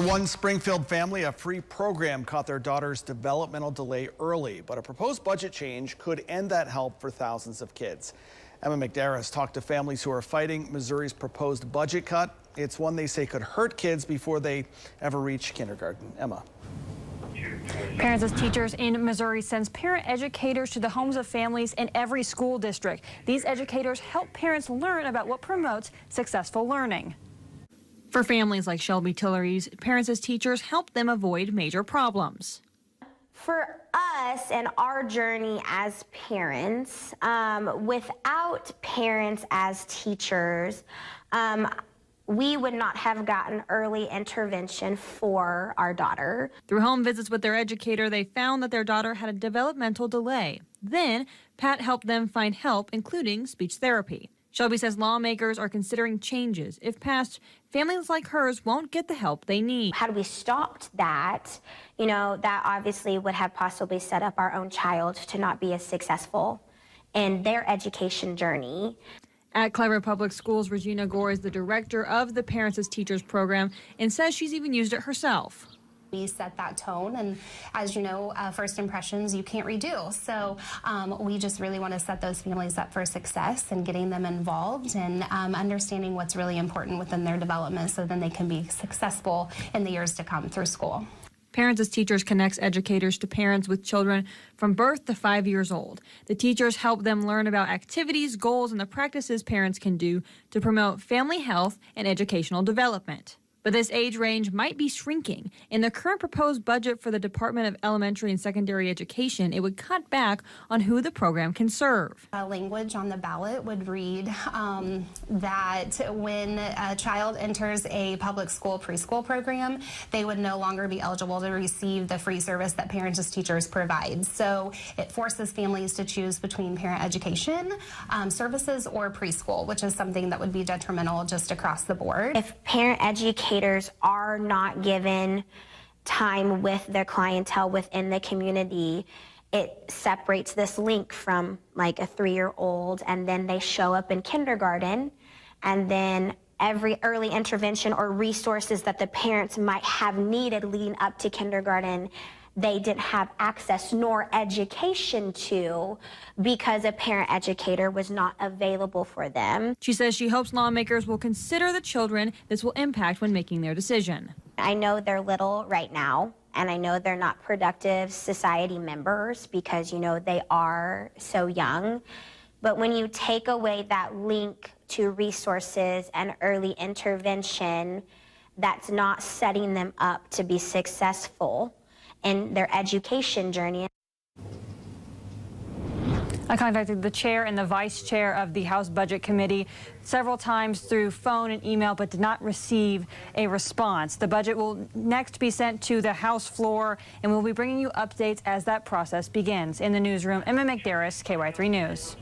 one Springfield family, a free program caught their daughter's developmental delay early, but a proposed budget change could end that help for thousands of kids. Emma McDarris talked to families who are fighting Missouri's proposed budget cut. It's one they say could hurt kids before they ever reach kindergarten. Emma. Parents as Teachers in Missouri sends parent educators to the homes of families in every school district. These educators help parents learn about what promotes successful learning. For families like Shelby Tillery's, Parents as Teachers help them avoid major problems. For us and our journey as parents, without parents as teachers, we would not have gotten early intervention for our daughter. Through home visits with their educator, they found that their daughter had a developmental delay. Then, Pat helped them find help, including speech therapy. Shelby says lawmakers are considering changes. If passed, families like hers won't get the help they need. Had we stopped that, that obviously would have possibly set up our own child to not be as successful in their education journey. At Clever Public Schools, Regina Gore is the director of the Parents as Teachers program and says she's even used it herself. We set that tone, and as you know, first impressions you can't redo. So we just really want to set those families up for success and getting them involved and understanding what's really important within their development so then they can be successful in the years to come through school. Parents as Teachers connects educators to parents with children from birth to 5 years old. The teachers help them learn about activities, goals, and the practices parents can do to promote family health and educational development. But this age range might be shrinking. In the current proposed budget for the Department of Elementary and Secondary Education, it would cut back on who the program can serve. Language on the ballot would read that when a child enters a public school preschool program, they would no longer be eligible to receive the free service that Parents as Teachers provide. So it forces families to choose between parent education services or preschool, which is something that would be detrimental just across the board. If parent educators are not given time with their clientele within the community, it separates this link from like a 3-year-old, and then they show up in kindergarten, and then every early intervention or resources that the parents might have needed leading up to kindergarten, they didn't have access nor education to because a parent educator was not available for them. She says she hopes lawmakers will consider the children this will impact when making their decision. I know they're little right now, and I know they're not productive society members because, they are so young. But when you take away that link to resources and early intervention, that's not setting them up to be successful in their education journey. I contacted the chair and the vice chair of the House Budget Committee several times through phone and email, but did not receive a response. The budget will next be sent to the House floor, and we'll be bringing you updates as that process begins. In the newsroom, Emma McDarris, KY3 News.